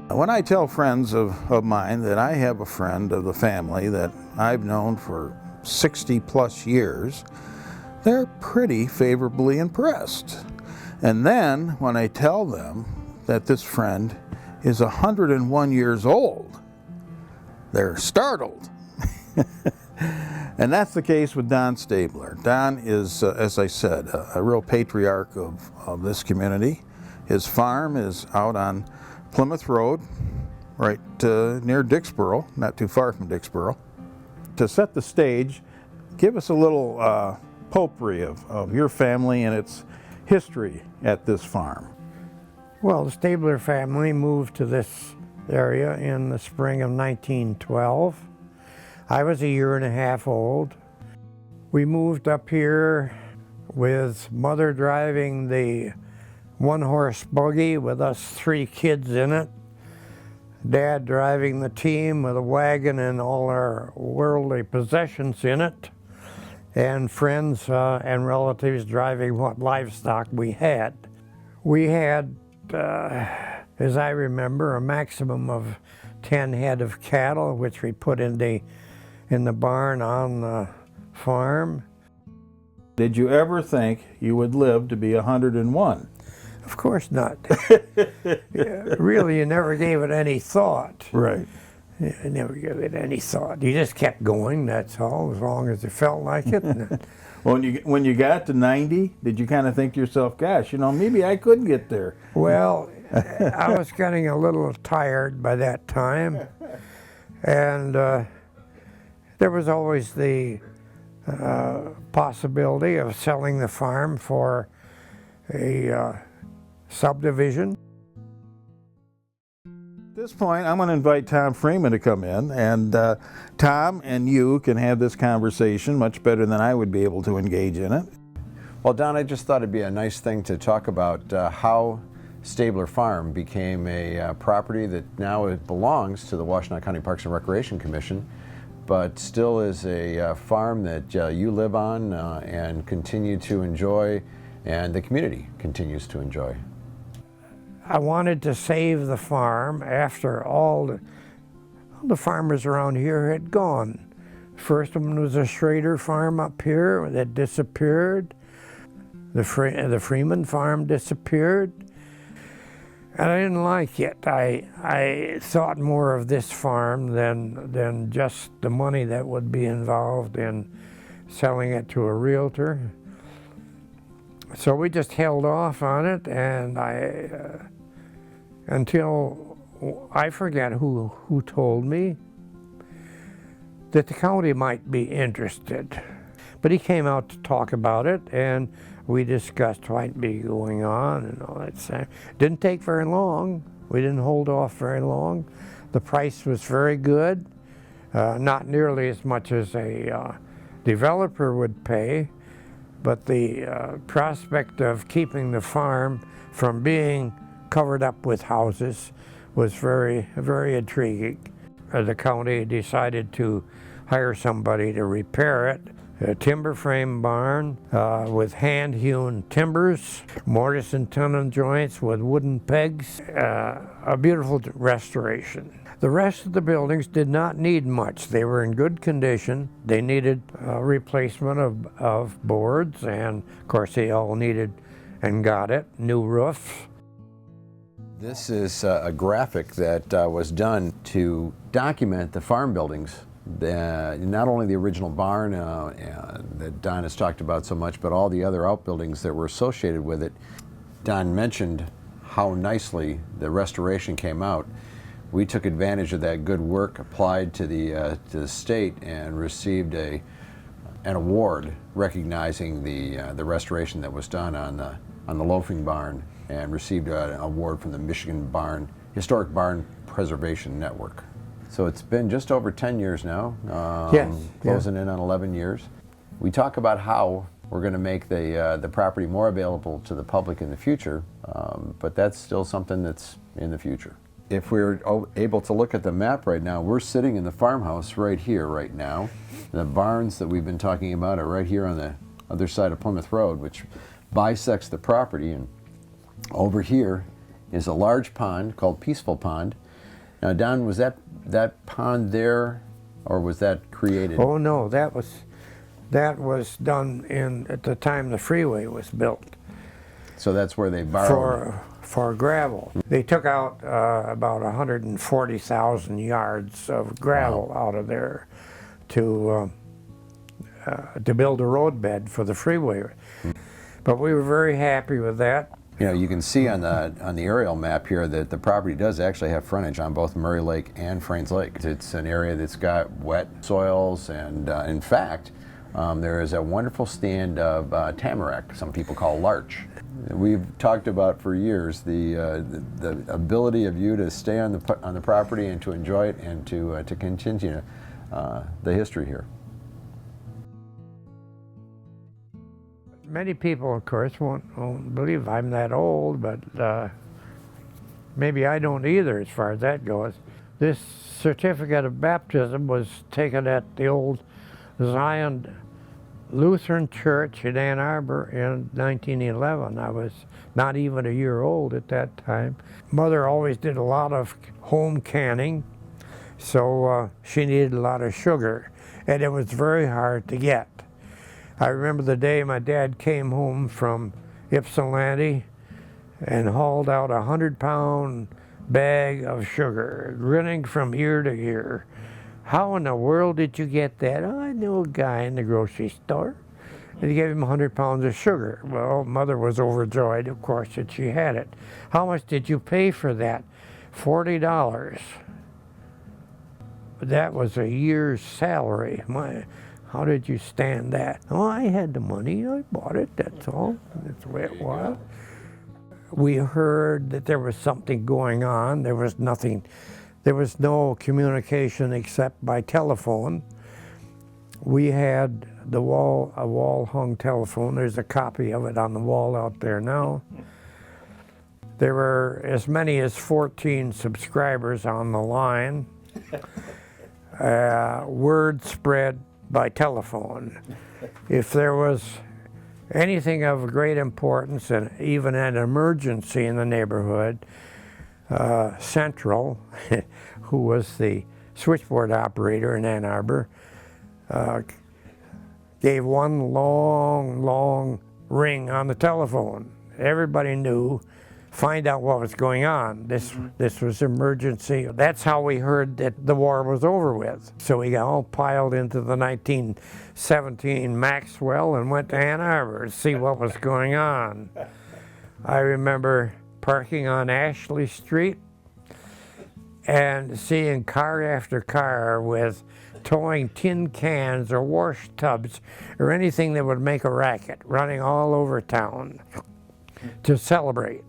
When I tell friends of mine that I have a friend of the family that I've known for 60 plus years, they're pretty favorably impressed. And then when I tell them that this friend is 101 years old, they're startled. And that's the case with Don Staebler. Don is, as I said, a real patriarch of this community. His farm is out on Plymouth Road, right near Dixboro, not too far from Dixboro. To set the stage, give us a little potpourri of your family and its history at this farm. Well, the Staebler family moved to this area in the spring of 1912. I was a year and a half old. We moved up here with Mother driving the one-horse buggy with us 3 kids in it, Dad driving the team with a wagon and all our worldly possessions in it, and friends and relatives driving what livestock we had. We had, as I remember, a maximum of 10 head of cattle, which we put in the barn on the farm. Did you ever think you would live to be 101? Of course not. Really, you never gave it any thought. Right. You never gave it any thought. You just kept going, that's all, as long as it felt like it. Well, when you got to 90, did you kind of think to yourself, gosh, maybe I could get there? Well, I was getting a little tired by that time. And there was always the possibility of selling the farm for a subdivision. At this point, I'm going to invite Tom Freeman to come in, and Tom and you can have this conversation much better than I would be able to engage in it. Well, Don, I just thought it'd be a nice thing to talk about how Staebler Farm became a property that now it belongs to the Washtenaw County Parks and Recreation Commission, but still is a farm that you live on and continue to enjoy, and the community continues to enjoy. I wanted to save the farm after all the farmers around here had gone. First one was a Schrader farm up here that disappeared. The Freeman farm disappeared. And I didn't like it. I thought more of this farm than just the money that would be involved in selling it to a realtor. So we just held off on it, and until I forget who told me that the county might be interested. But he came out to talk about it, and we discussed what might be going on and all that stuff. Didn't take very long. We didn't hold off very long. The price was very good, not nearly as much as a developer would pay, but the prospect of keeping the farm from being covered up with houses was very, very intriguing. The county decided to hire somebody to repair it. A timber frame barn with hand-hewn timbers, mortise and tenon joints with wooden pegs, a beautiful restoration. The rest of the buildings did not need much. They were in good condition. They needed replacement of boards, and of course they all needed and got it, new roofs. This is a graphic that was done to document the farm buildings. Not only the original barn that Don has talked about so much, but all the other outbuildings that were associated with it. Don mentioned how nicely the restoration came out. We took advantage of that good work, applied to the state, and received an award recognizing the restoration that was done on the loafing barn, and received an award from the Michigan Historic Barn Preservation Network. So it's been just over 10 years now, closing in on 11 years. We talk about how we're going to make the property more available to the public in the future, but that's still something that's in the future. If we're able to look at the map right now, we're sitting in the farmhouse right here right now. The barns that we've been talking about are right here on the other side of Plymouth Road, which bisects the property. And over here is a large pond called Peaceful Pond, Now, Don, was that pond there, or was that created? Oh no, that was done at the time the freeway was built. So that's where they borrowed for gravel. They took out about 140,000 yards of gravel out of there to build a roadbed for the freeway. But we were very happy with that. You know, you can see on the aerial map here that the property does actually have frontage on both Murray Lake and Frains Lake. It's an area that's got wet soils, and in fact, there is a wonderful stand of tamarack, some people call larch. We've talked about for years the ability of you to stay on the property and to enjoy it and to continue the history here. Many people, of course, won't believe I'm that old, but maybe I don't either as far as that goes. This certificate of baptism was taken at the old Zion Lutheran Church in Ann Arbor in 1911. I was not even a year old at that time. Mother always did a lot of home canning, so she needed a lot of sugar, and it was very hard to get. I remember the day my dad came home from Ypsilanti and hauled out a 100-pound bag of sugar, grinning from ear to ear. How in the world did you get that? Oh, I knew a guy in the grocery store. And he gave him 100 pounds of sugar. Well, Mother was overjoyed, of course, that she had it. How much did you pay for that? $40. That was a year's salary. How did you stand that? Oh, I had the money. I bought it, that's all. That's the way it was. We heard that there was something going on. There was nothing. There was no communication except by telephone. We had a wall-hung telephone. There's a copy of it on the wall out there now. There were as many as 14 subscribers on the line. Word spread by telephone. If there was anything of great importance and even an emergency in the neighborhood, Central, who was the switchboard operator in Ann Arbor, gave one long ring on the telephone. Everybody knew, find out what was going on. This was emergency. That's how we heard that the war was over with. So we got all piled into the 1917 Maxwell and went to Ann Arbor to see what was going on. I remember parking on Ashley Street and seeing car after car with towing tin cans or wash tubs or anything that would make a racket running all over town to celebrate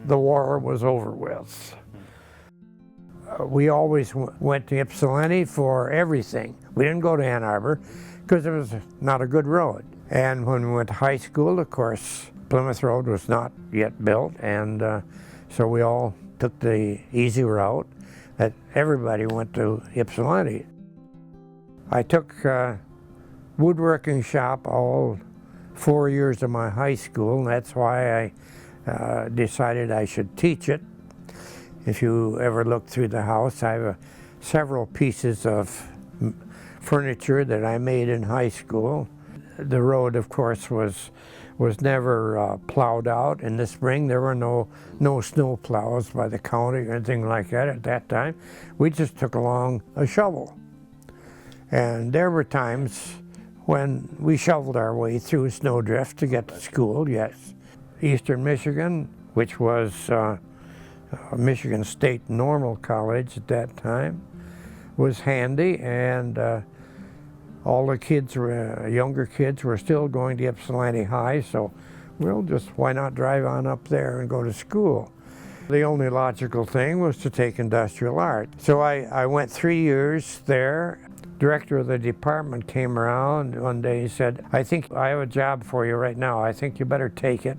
the war was over with. We always went to Ypsilanti for everything. We didn't go to Ann Arbor because it was not a good road. And when we went to high school, of course, Plymouth Road was not yet built, and so we all took the easy route that everybody went to Ypsilanti. I took woodworking shop all 4 years of my high school, and that's why I decided I should teach it. If you ever look through the house, I have several pieces of furniture that I made in high school. The road, of course, was never plowed out. In the spring, there were no snow plows by the county or anything like that at that time. We just took along a shovel. And there were times when we shoveled our way through snowdrift to get to school, yes. Eastern Michigan, which was Michigan State Normal College at that time, was handy, and all the kids, younger kids, were still going to Ypsilanti High, so we'll just, why not drive on up there and go to school? The only logical thing was to take industrial art. So I went 3 years there. Director of the department came around one day and said, I think I have a job for you right now. I think you better take it.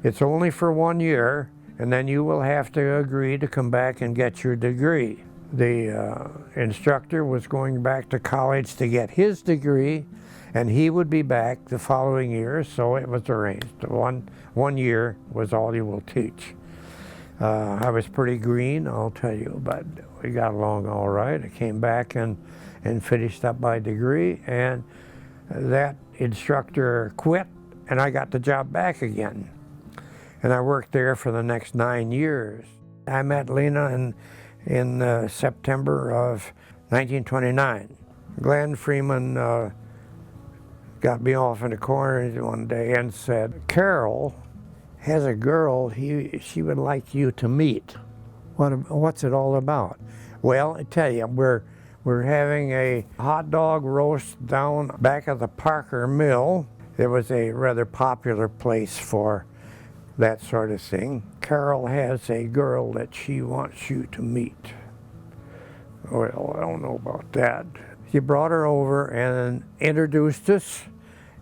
It's only for 1 year, and then you will have to agree to come back and get your degree. The instructor was going back to college to get his degree, and he would be back the following year, so it was arranged. One year was all he will teach. I was pretty green, I'll tell you, but we got along all right. I came back and finished up my degree, and that instructor quit, and I got the job back again. And I worked there for the next 9 years. I met Lena in September of 1929. Glenn Freeman got me off in the corner one day and said, "Carol has a girl she would like you to meet." What's it all about? Well, I tell you, we're having a hot dog roast down back of the Parker Mill. It was a rather popular place for that sort of thing. Carol has a girl that she wants you to meet. Well, I don't know about that. She brought her over and introduced us,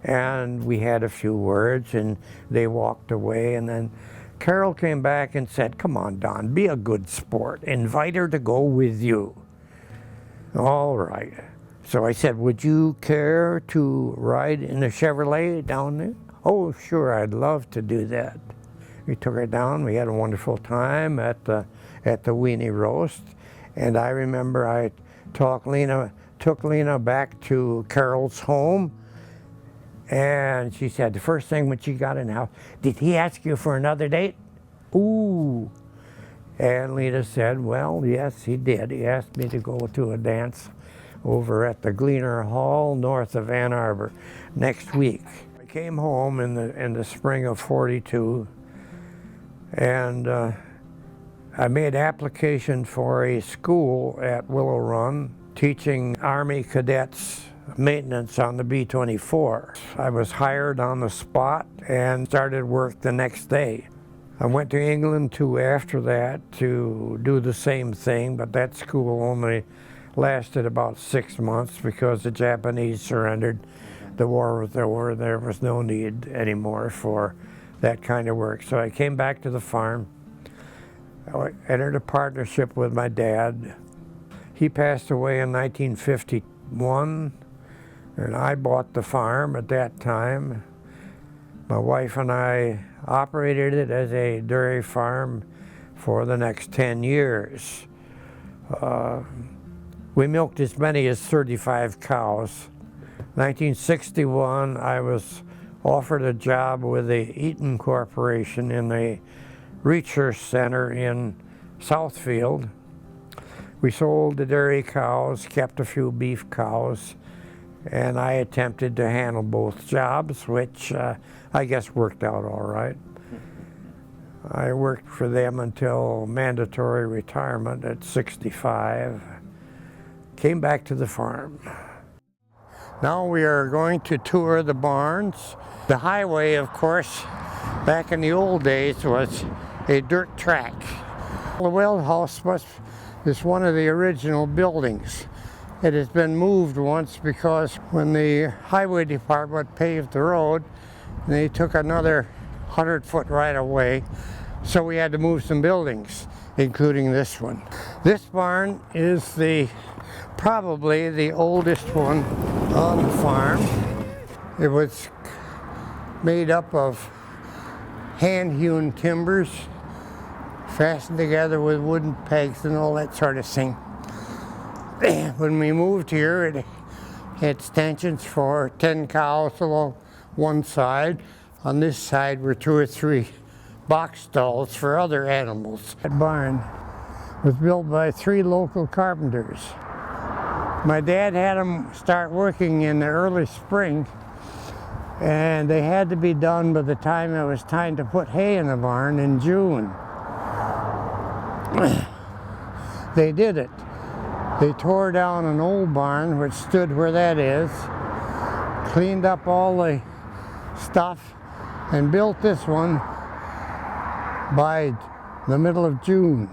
and we had a few words, and they walked away, and then Carol came back and said, "Come on, Don, be a good sport. Invite her to go with you." All right. So I said, "Would you care to ride in a Chevrolet down there?" "Oh, sure, I'd love to do that." We took her down. We had a wonderful time at the weenie roast. And I remember I took Lena back to Carol's home. And she said, the first thing when she got in the house, "Did he ask you for another date?" "Ooh." And Lena said, "Well, yes, he did. He asked me to go to a dance over at the Gleaner Hall north of Ann Arbor next week." I came home in the spring of '42, and I made application for a school at Willow Run teaching Army cadets maintenance on the B-24. I was hired on the spot and started work the next day. I went to England too after that to do the same thing, but that school only lasted about 6 months because the Japanese surrendered. The war was over. There was no need anymore for that kind of work. So I came back to the farm. I entered a partnership with my dad. He passed away in 1951, and I bought the farm at that time. My wife and I operated it as a dairy farm for the next 10 years. We milked as many as 35 cows. 1961, I was offered a job with the Eaton Corporation in the research center in Southfield. We sold the dairy cows, kept a few beef cows, and I attempted to handle both jobs, which I guess worked out all right. I worked for them until mandatory retirement at 65. Came back to the farm. Now we are going to tour the barns. The highway, of course, back in the old days was a dirt track. The well house is one of the original buildings. It has been moved once because when the highway department paved the road, they took another 100-foot right of way, so we had to move some buildings, including this one. This barn is probably the oldest one on the farm. It was made up of hand-hewn timbers, fastened together with wooden pegs and all that sort of thing. When we moved here, it had stanchions for 10 cows along one side. On this side were 2 or 3 box stalls for other animals. That barn was built by 3 local carpenters. My dad had them start working in the early spring, and they had to be done by the time it was time to put hay in the barn in June. They did it. They tore down an old barn, which stood where that is, cleaned up all the stuff, and built this one by the middle of June.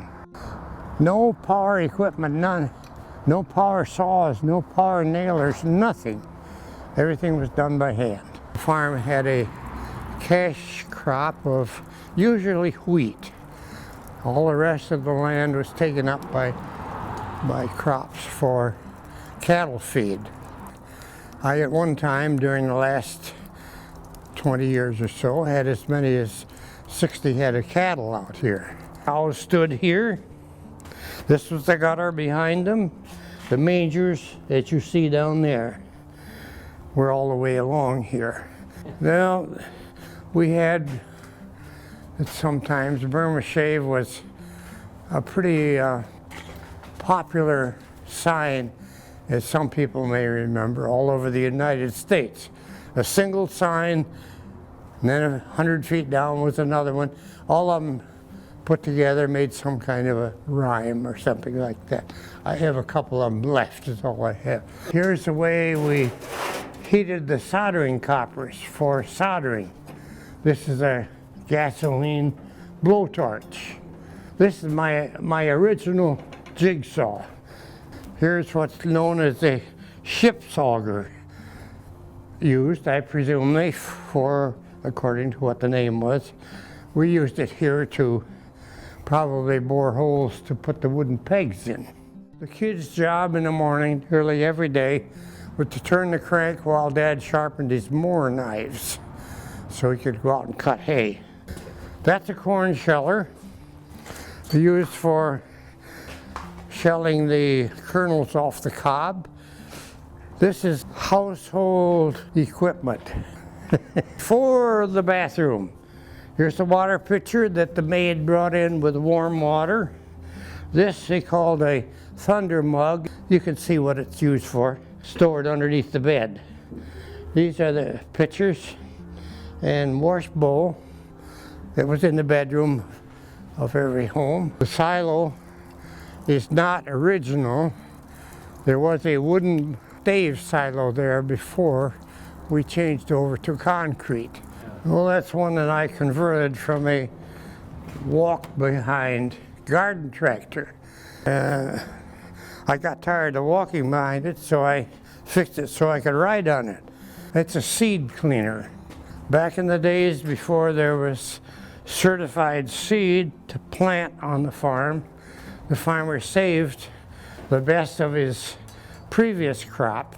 No power equipment, none. No power saws, no power nailers, nothing. Everything was done by hand. The farm had a cash crop of usually wheat. All the rest of the land was taken up by crops for cattle feed. I at one time during the last 20 years or so had as many as 60 head of cattle out here. Cows stood here. This was the gutter behind them. The mangers that you see down there were all the way along here. Now, we had, sometimes Burma shave was a pretty popular sign, as some people may remember, all over the United States. A single sign, and then 100 feet down was another one. All of them put together made some kind of a rhyme or something like that. I have a couple of them left, is all I have. Here's the way we heated the soldering coppers for soldering. This is a gasoline blowtorch. This is my original jigsaw. Here's what's known as a ship sauger, used, I presume, for, according to what the name was. We used it here to probably bore holes to put the wooden pegs in. The kid's job in the morning, early every day, was to turn the crank while Dad sharpened his mower knives so he could go out and cut hay. That's a corn sheller used for shelling the kernels off the cob. This is household equipment for the bathroom. Here's the water pitcher that the maid brought in with warm water. This they called a thunder mug. You can see what it's used for, stored underneath the bed. These are the pitchers and wash bowl that was in the bedroom of every home. The silo is not original. There was a wooden stave silo there before we changed over to concrete. Well, that's one that I converted from a walk-behind garden tractor. I got tired of walking behind it, so I fixed it so I could ride on it. It's a seed cleaner. Back in the days before there was certified seed to plant on the farm, the farmer saved the best of his previous crop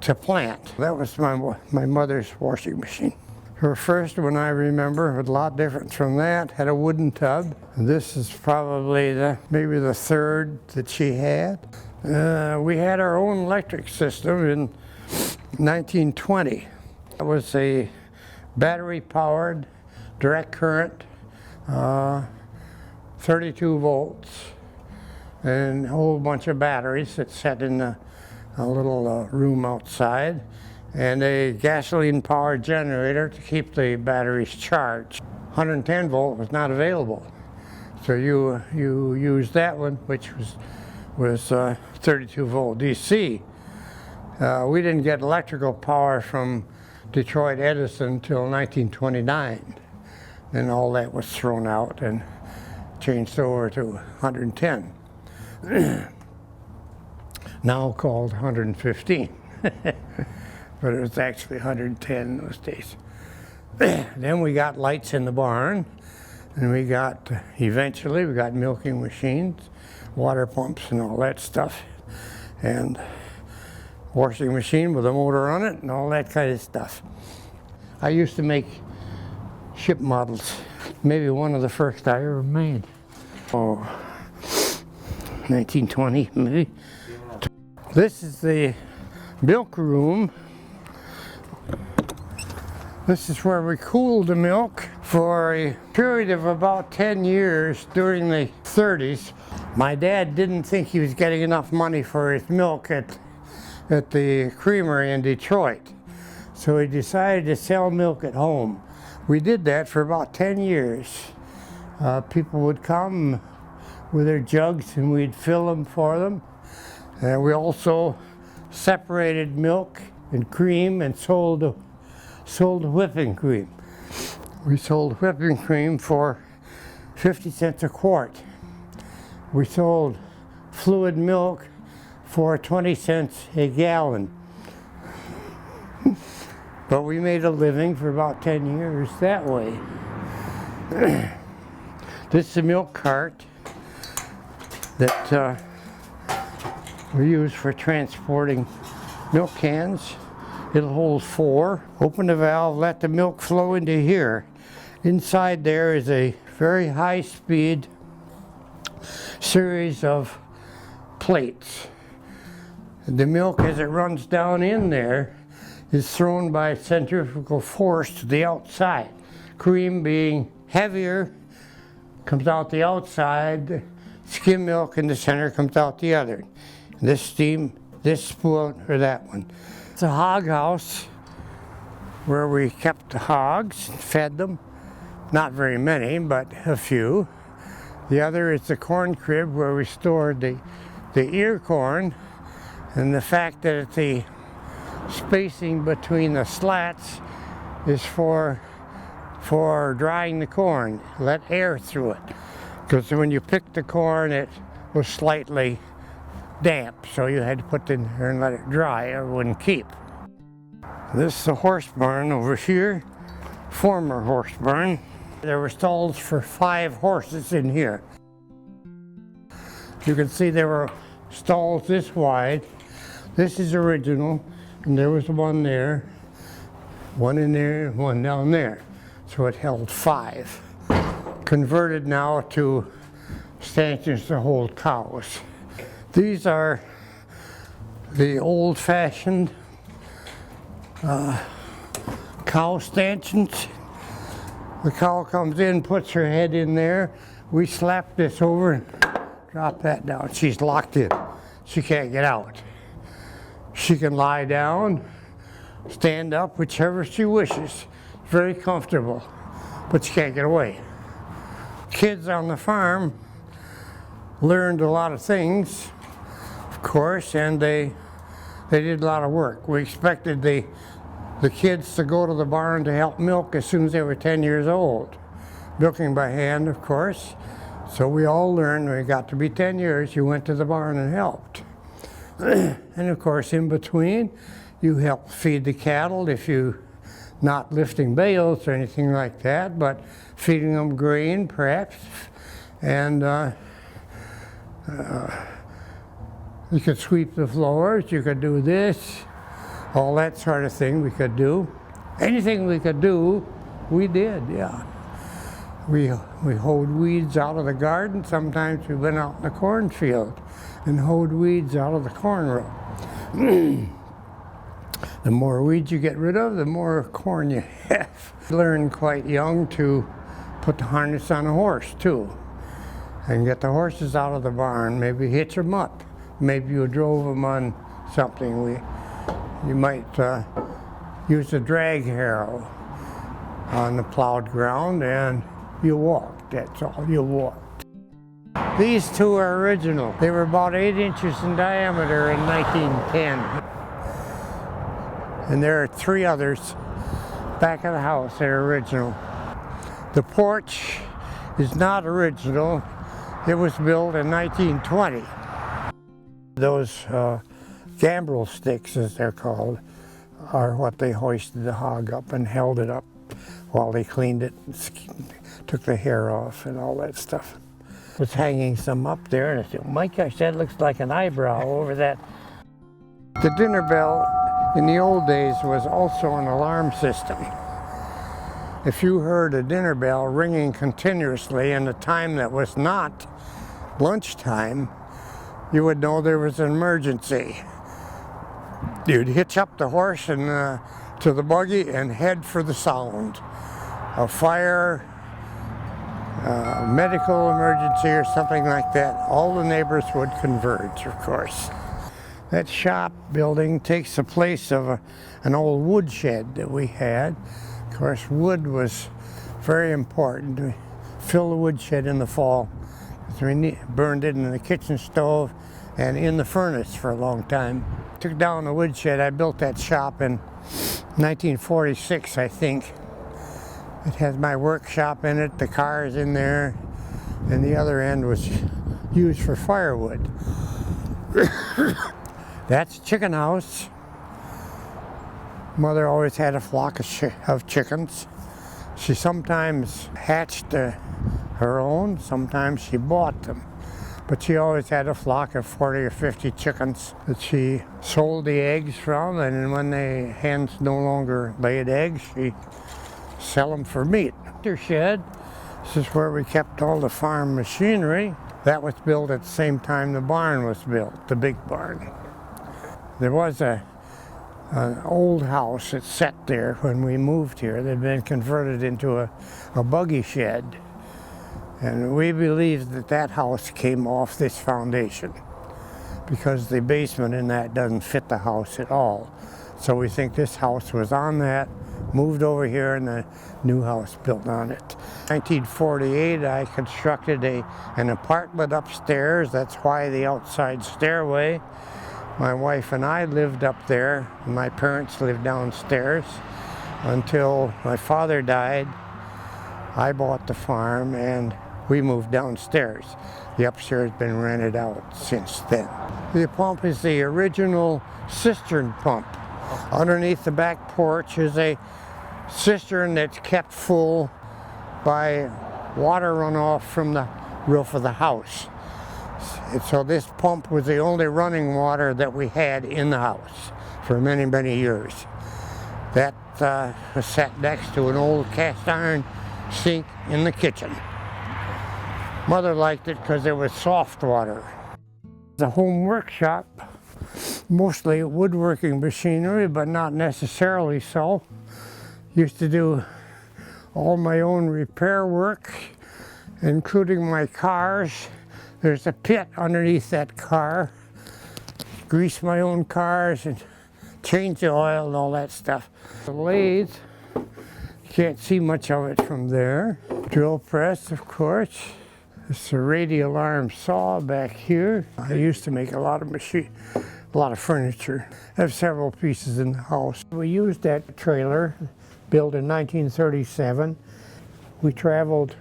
to plant. That was my mother's washing machine. Her first one, I remember, was a lot different from that, had a wooden tub. This is probably maybe the third that she had. We had our own electric system in 1920. It was a battery-powered, direct current, 32 volts, and a whole bunch of batteries that sat in a little room outside, and a gasoline-powered generator to keep the batteries charged. 110 volt was not available, so you used that one, which was 32 volt DC. We didn't get electrical power from Detroit Edison until 1929. Then all that was thrown out and changed over to 110. Now called 115. But it was actually 110 in those days. Then we got lights in the barn, and eventually we got milking machines, water pumps and all that stuff, and washing machine with a motor on it and all that kind of stuff. I used to make ship models, maybe one of the first I ever made. Oh, 1920 maybe. This is the milk room. This is where we cooled the milk for a period of about 10 years during the 30s. My dad didn't think he was getting enough money for his milk at the creamery in Detroit, so he decided to sell milk at home. We did that for about 10 years. People would come with their jugs and we'd fill them for them. And we also separated milk and cream and sold whipping cream. We sold whipping cream for 50 cents a quart. We sold fluid milk for 20 cents a gallon. But we made a living for about 10 years that way. This is a milk cart that we use for transporting milk cans. It'll hold 4. Open the valve, let the milk flow into here. Inside there is a very high-speed series of plates. The milk, as it runs down in there, is thrown by centrifugal force to the outside. Cream being heavier comes out the outside, skim milk in the center comes out the other. This steam, this spoon, or that one. It's a hog house where we kept the hogs, fed them. Not very many, but a few. The other is the corn crib where we stored the ear corn, and the fact that the spacing between the slats is for drying the corn, let air through it. Because when you picked the corn, it was slightly damp, so you had to put it in there and let it dry or it wouldn't keep. This is the horse barn over here, former horse barn. There were stalls for 5 horses in here. You can see there were stalls this wide. This is original, and there was one there, one in there, and one down there. So it held 5. Converted now to stanchions to hold cows. These are the old-fashioned cow stanchions. The cow comes in, puts her head in there. We slap this over and drop that down. She's locked in. She can't get out. She can lie down, stand up, whichever she wishes. Very comfortable, but she can't get away. Kids on the farm learned a lot of things, of course, and they did a lot of work. We expected the kids to go to the barn to help milk as soon as they were 10 years old. Milking by hand, of course. So we all learned when we got to be 10 years, you went to the barn and helped. And of course, in between, you helped feed the cattle if you, not lifting bales or anything like that, but feeding them grain, perhaps. And you could sweep the floors, you could do this, all that sort of thing we could do. Anything we could do, we did, yeah. We hoed weeds out of the garden. Sometimes we went out in the cornfield and hoed weeds out of the corn row. The more weeds you get rid of, the more corn you have. Learned quite young to put the harness on a horse too, and get the horses out of the barn, maybe hitch them up. Maybe you drove them on something. You might use a drag harrow on the plowed ground, and you walked, that's all, you walked. These 2 are original. They were about 8 inches in diameter in 1910. And there are 3 others back of the house that are original. The porch is not original. It was built in 1920. Those gambrel sticks, as they're called, are what they hoisted the hog up and held it up while they cleaned it and took the hair off and all that stuff. I was hanging some up there, and I said, my gosh, that looks like an eyebrow over that. The dinner bell in the old days was also an alarm system. If you heard a dinner bell ringing continuously in a time that was not lunchtime, you would know there was an emergency. You'd hitch up the horse and to the buggy and head for the sound. A fire, medical emergency or something like that. All the neighbors would converge, of course. That shop building takes the place of an old woodshed that we had. Of course, wood was very important. We fill the woodshed in the fall. We burned it in the kitchen stove and in the furnace for a long time. Took down the woodshed. I built that shop in 1946, I think. It has my workshop in it, the car is in there, and the other end was used for firewood. That's chicken house. Mother always had a flock of chickens. She sometimes hatched her own, sometimes she bought them. But she always had a flock of 40 or 50 chickens that she sold the eggs from, and when the hens no longer laid eggs, she'd sell them for meat. Her shed, this is where we kept all the farm machinery. That was built at the same time the barn was built, the big barn. There was an old house that sat there when we moved here that had been converted into a buggy shed. And we believe that that house came off this foundation because the basement in that doesn't fit the house at all. So we think this house was on that, moved over here, and the new house built on it. 1948, I constructed an apartment upstairs. That's why the outside stairway. My wife and I lived up there. My parents lived downstairs until my father died. I bought the farm and we moved downstairs. The upstairs has been rented out since then. The pump is the original cistern pump. Underneath the back porch is a cistern that's kept full by water runoff from the roof of the house. So this pump was the only running water that we had in the house for many, many years. That was sat next to an old cast iron sink in the kitchen. Mother liked it because it was soft water. The home workshop, mostly woodworking machinery, but not necessarily so. Used to do all my own repair work, including my cars. There's a pit underneath that car. Grease my own cars and change the oil and all that stuff. The lathe, you can't see much of it from there. Drill press, of course. It's a radial arm saw back here. I used to make a lot of furniture. I have several pieces in the house. We used that trailer, built in 1937. We traveled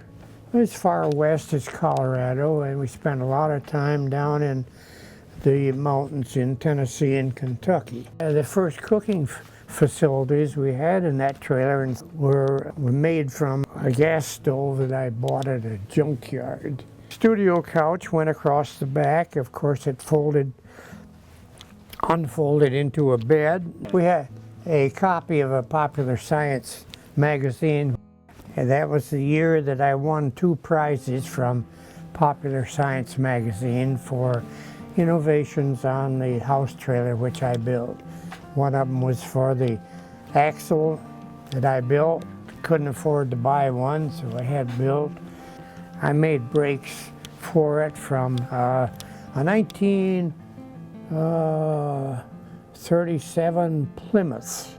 as far west as Colorado, and we spent a lot of time down in the mountains in Tennessee and Kentucky. The first cooking facilities we had in that trailer were made from a gas stove that I bought at a junkyard. Studio couch went across the back. Of course, it unfolded into a bed. We had a copy of a Popular Science magazine, and that was the year that I won 2 prizes from Popular Science magazine for innovations on the house trailer which I built. One of them was for the axle that I built. Couldn't afford to buy one, so I had built. I made brakes for it from a 1937 Plymouth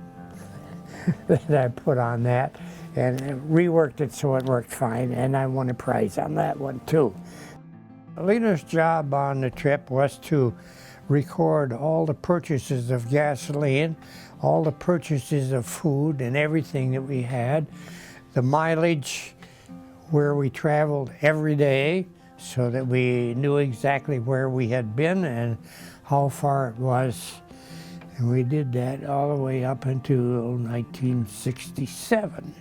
that I put on that and reworked it so it worked fine, and I won a prize on that one too. Lena's job on the trip was to record all the purchases of gasoline, all the purchases of food and everything that we had, the mileage where we traveled every day so that we knew exactly where we had been and how far it was. And we did that all the way up until 1967.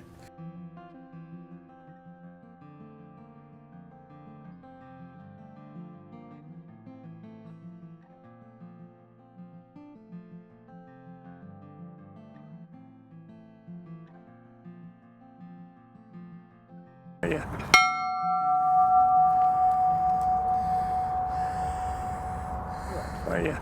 Yeah. Oh, yeah.